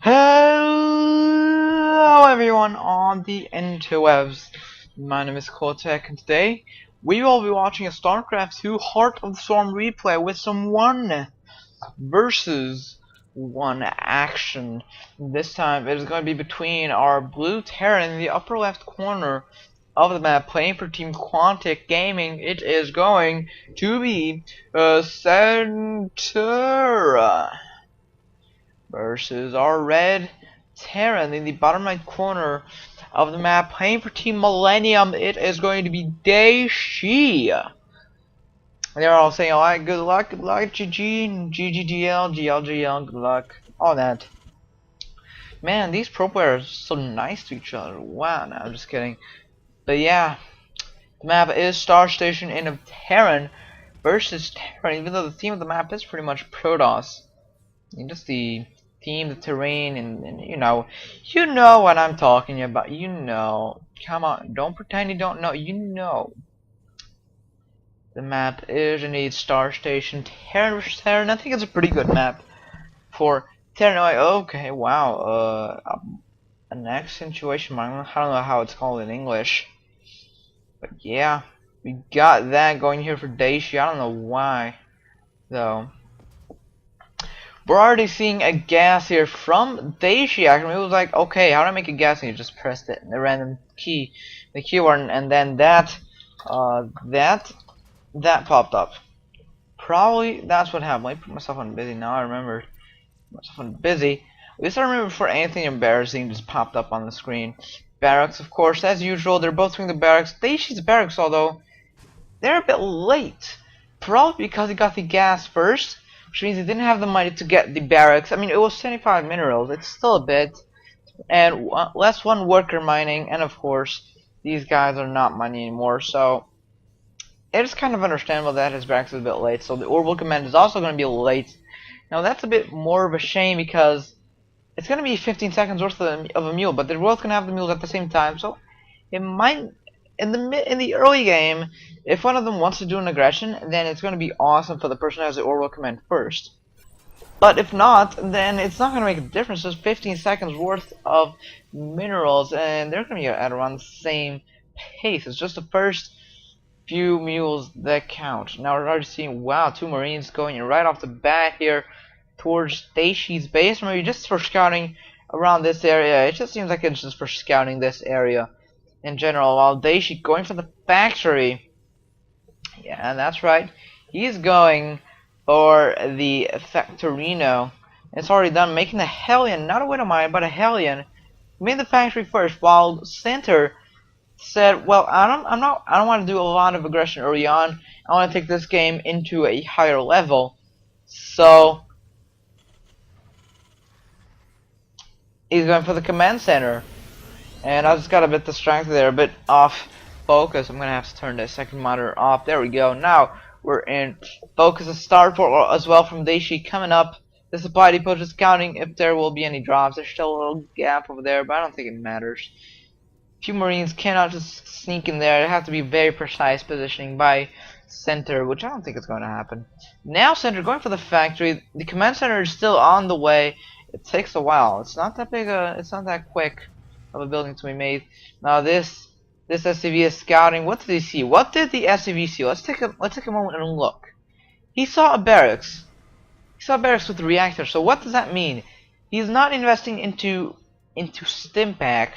Hello everyone on the interwebs. My name is Kotek and today we will be watching a Starcraft 2 Heart of the Storm replay with some 1 versus 1 action. This time it is going to be between our blue Terran in the upper left corner of the map playing for Team Quantic Gaming. It is going to be Center versus our red Terran in the bottom right corner of the map playing for Team Millennium. It is going to be Dayshi. They're all saying, alright, good luck, GG, GGGL, GLGL, good luck, all that. Man, these pro players are so nice to each other. Wow, no, I'm just kidding. But yeah, the map is Star Station in of Terran versus Terran, even though the theme of the map is pretty much Protoss. And just the theme, the terrain, and you know what I'm talking about. You know, come on, don't pretend you don't know. You know, the map is indeed Star Station. Terran versus Terran. I think it's a pretty good map for Terran. Okay, wow. An accentuation mark. I don't know how it's called in English, but yeah, we got that going here for Dayshi. I don't know why, though. We're already seeing a gas here from Dayshi. Actually, it was like, okay, how do I make a gas? And you just pressed it, the random key, the keyword, and then that popped up. Probably that's what happened. Let me put myself on busy now. I remember myself on busy. At least I remember before anything embarrassing just popped up on the screen. Barracks, of course, as usual. They're both doing the barracks. Dayshi's barracks, although they're a bit late, probably because he got the gas first, which means he didn't have the money to get the barracks. I mean, it was 75 minerals. It's still a bit. And less 1 worker mining. And of course, these guys are not money anymore. So, it's kind of understandable that his barracks is a bit late. So, the orbital command is also going to be late. Now, that's a bit more of a shame because it's going to be 15 seconds worth of a mule. But they're both going to have the mules at the same time. So, it might... In the early game, if one of them wants to do an aggression, then it's going to be awesome for the person who has the orbital command first. But if not, then it's not going to make a difference. There's 15 seconds worth of minerals, and they're going to be at around the same pace. It's just the first few mules that count. Now we're already seeing, wow, 2 Marines going right off the bat here towards Dayshi's base. Maybe just for scouting around this area. It just seems like it's just for scouting this area in general, while Dayshi going for the factory. Yeah, that's right. He's going for the Factorino. It's already done, making a Hellion, not a Widow Mine, but a Hellion. He made the factory first, while Center said, "Well, I don't want to do a lot of aggression early on. I want to take this game into a higher level." So he's going for the command center. And I just got a bit distracted there, a bit off focus. I'm gonna have to turn the second monitor off. There we go. Now we're in focus. A starport as well from Dayshi coming up. The supply depot is counting if there will be any drops. There's still a little gap over there, but I don't think it matters. Few Marines cannot just sneak in there. They have to be very precise positioning by Center, which I don't think is going to happen. Now Center going for the factory. The command center is still on the way. It takes a while. It's not that big. It's not that quick of a building to be made. Now this SCV is scouting. What did he see? What did the SCV see? Let's take a moment and look. He saw a barracks. He saw a barracks with a reactor. So what does that mean? He's not investing into Stimpack,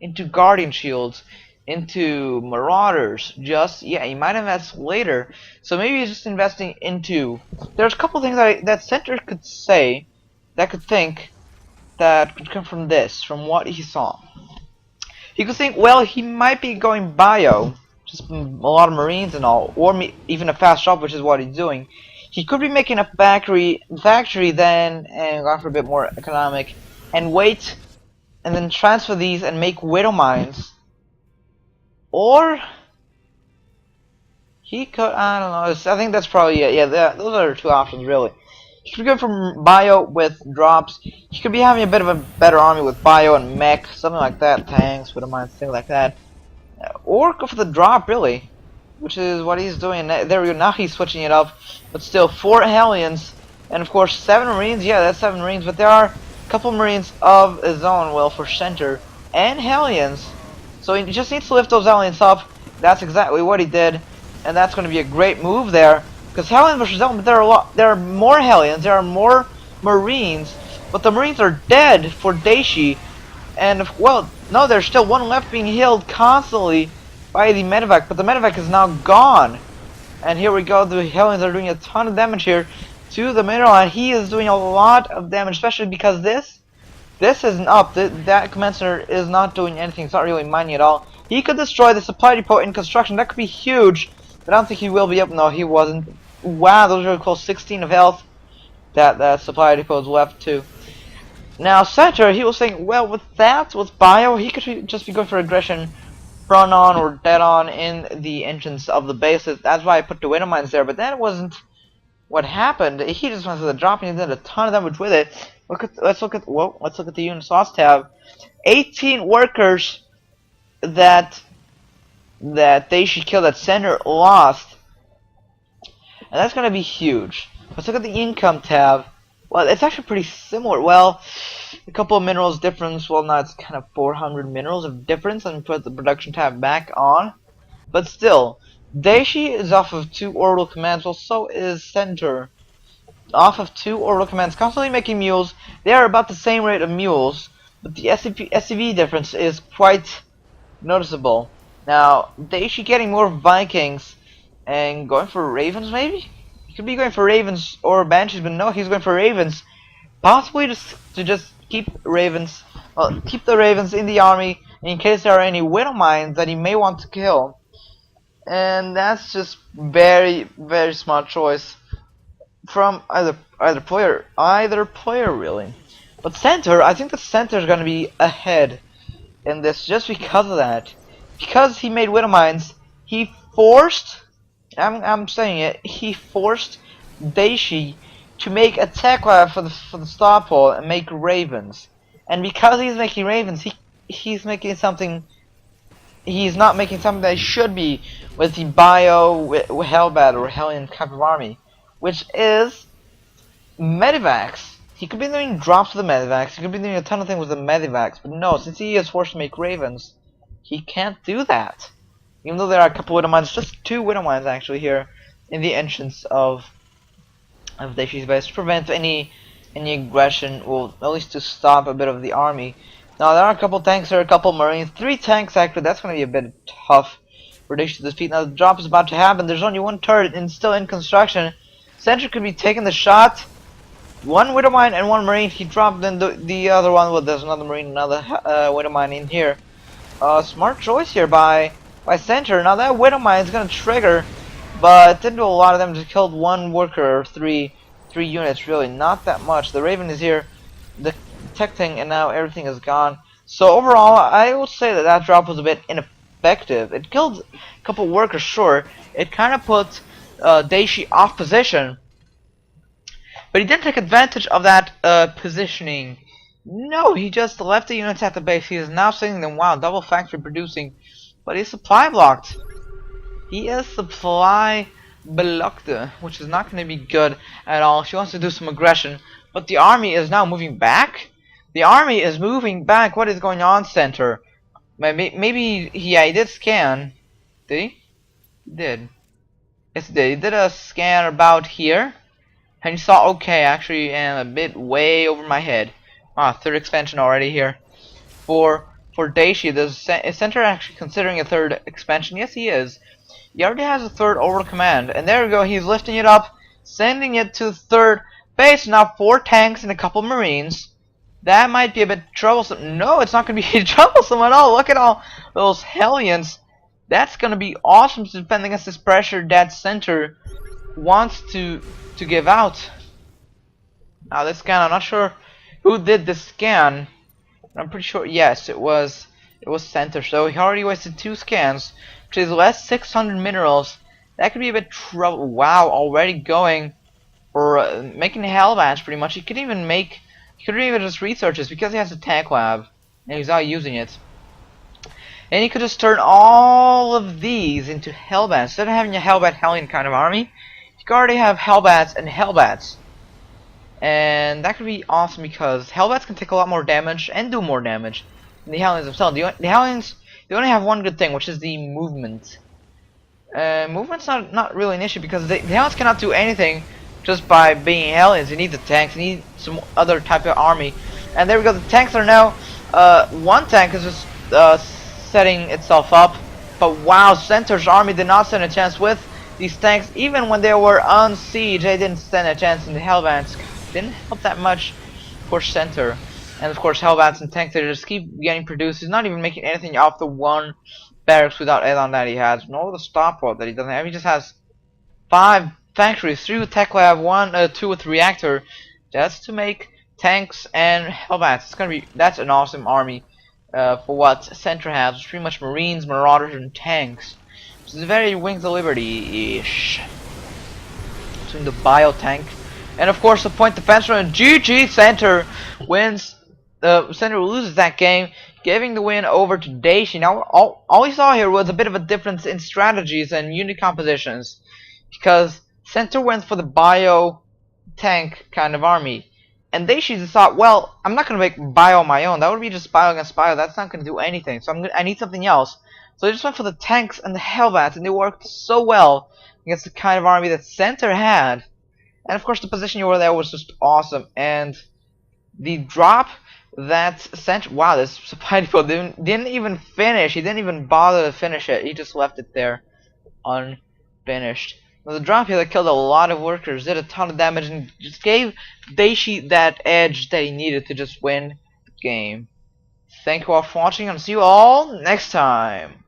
into Guardian Shields, into Marauders. Just yeah, he might invest later. So maybe he's just investing into. There's a couple things that Center could say, that could think, that could come from this, from what he saw. He could think, well, he might be going bio, just a lot of Marines and all, or even a fast shop, which is what he's doing. He could be making a factory then, and going for a bit more economic, and wait, and then transfer these and make Widow Mines. Or he could, I don't know, I think that's probably it. Yeah, those are the 2 options, really. He could go from bio with drops. He could be having a bit of a better army with bio and mech, something like that, tanks, Widow Mines, things like that. Or go for the drop, really, which is what he's doing. There we go, now he's switching it up. But still, 4 Hellions, and of course 7 Marines. Yeah, that's 7 Marines, but there are couple Marines of his own, well, for center, and Hellions. So he just needs to lift those Hellions up. That's exactly what he did, and that's going to be a great move there. Because Hellions versus Hellions, there are more Hellions, there are more Marines, but the Marines are dead for Dayshi. And, well, no, there's still one left being healed constantly by the medevac, but the medevac is now gone. And here we go, the Hellions are doing a ton of damage here to the middle, and he is doing a lot of damage, especially because this isn't up. That command center is not doing anything. It's not really mining at all. He could destroy the supply depot in construction. That could be huge, but I don't think he will be up. No, he wasn't. Wow, those are really close. 16 of health. That supply depot is left too. Now, center, he was saying, well, with bio, he could just be going for aggression front on or dead on in the entrance of the bases. That's why I put the window mines there, but that wasn't what happened. He just went to the drop and he did a ton of damage with it. Let's look at the unit source tab. 18 workers that Dayshi killed at center lost, and that's gonna be huge. Let's look at the income tab. Well, it's actually pretty similar. Well, a couple of minerals difference. Well, now it's kind of 400 minerals of difference, and put the production tab back on. But still, Dayshi is off of 2 orbital commands. Well, so is center. Off of 2 orbital commands, constantly making mules. They are about the same rate of mules, but the SCV difference is quite noticeable. Now, Dayshi getting more Vikings and going for Ravens, maybe? He could be going for Ravens or Banshees, but no, he's going for Ravens. Possibly to just keep Ravens, well, keep the Ravens in the army in case there are any widow mines that he may want to kill. And that's just very, very smart choice from either player really. But center, I think the center is going to be ahead in this just because of that. Because he made widow mines, he forced, I'm saying it, he forced Dayshi to make a tech lab for the star pole and make ravens. And because he's making ravens, he's making something. He's not making something that he should be with the bio Hellbat or Hellion type of army, which is medevacs. He could be doing drops with the medevacs. He could be doing a ton of things with the medevacs, but no, since he is forced to make ravens, he can't do that. Even though there are a couple widow mines, just 2 widow mines actually here in the entrance of Dayshi's base to prevent any aggression, or at least to stop a bit of the army. Now there are a couple tanks, there are a couple marines, 3 tanks actually. That's going to be a bit tough for Dayshi to defeat. Now the drop is about to happen. There's only 1 turret and still in construction. Sentry could be taking the shot. 1 widow mine and 1 marine. He dropped in the other one. Well, there's another marine, another widow mine in here. Smart choice here by center. Now that widow mine is going to trigger, but it didn't do a lot of damage. It killed 1 worker or 3 units, really, not that much. The Raven is here detecting, and now everything is gone. So overall, I would say that drop was a bit ineffective. It killed a couple workers, sure. It kind of put Dayshi off position, but he didn't take advantage of that positioning. No, he just left the units at the base. He is now sending them, wow, double factory producing, but he's supply blocked. He is supply blocked, which is not going to be good at all. She wants to do some aggression, but the army is now moving back. The army is moving back. What is going on, center? Maybe he did scan. Did he? He did. Yes, he did. He did a scan about here, and he saw okay, actually, and a bit way over my head. Wow, 3rd expansion already here for Dayshi. Is center actually considering a 3rd expansion? Yes, he is. He already has a 3rd over command, and there we go. He's lifting it up, sending it to the 3rd base. Now 4 tanks and a couple marines. That might be a bit troublesome. No, it's not going to be troublesome at all. Look at all those Hellions. That's going to be awesome to defend against this pressure that center wants to give out. Now this scan, I'm not sure who did this scan. I'm pretty sure, yes, it was center. So he already wasted 2 scans, which is less 600 minerals. That could be a bit trouble. Wow, already going for making Hellbats pretty much. He could even just research this because he has a tank lab and he's not using it. And he could just turn all of these into Hellbats. Instead of having a Hellbat Hellion kind of army, you could already have Hellbats and Hellbats. and that could be awesome because Hellbats can take a lot more damage and do more damage than the Hellions themselves. The Hellions, they only have one good thing, which is the movement. Movement's not really an issue because the Hellions cannot do anything just by being Hellions. You need the tanks, you need some other type of army. And there we go, the tanks are now, one tank is just setting itself up. But wow, Centaur's army did not stand a chance with these tanks. Even when they were on siege, they didn't stand a chance, and the Hellbats didn't help that much for Centaur. And of course, Hellbats and tanks, they just keep getting produced. He's not even making anything off the one barracks without add-on that he has, nor the stopwatch that he doesn't have. He just has 5 factories, 3 with tech lab, 2 with reactor, just to make tanks and Hellbats. It's gonna be, that's an awesome army for what Centaur has. It's pretty much Marines, Marauders, and tanks. It's very Wings of Liberty-ish. Between the bio tank and of course the point defense run. GG, Centaur wins. Centaur loses that game, giving the win over to Dayshi. Now all we saw here was a bit of a difference in strategies and unit compositions, because Centaur went for the bio tank kind of army, and Dayshi just thought, well, I'm not gonna make bio on my own. That would be just bio against bio. That's not gonna do anything. So I need something else. So they just went for the tanks and the Hellbats, and they worked so well against the kind of army that Centaur had. And of course, the position you were there was just awesome. And the drop that Centaur, wow, this supply depot didn't even finish. He didn't even bother to finish it. He just left it there unfinished. Now, the drop here that killed a lot of workers, did a ton of damage, and just gave Dayshi that edge that he needed to just win the game. Thank you all for watching, and see you all next time.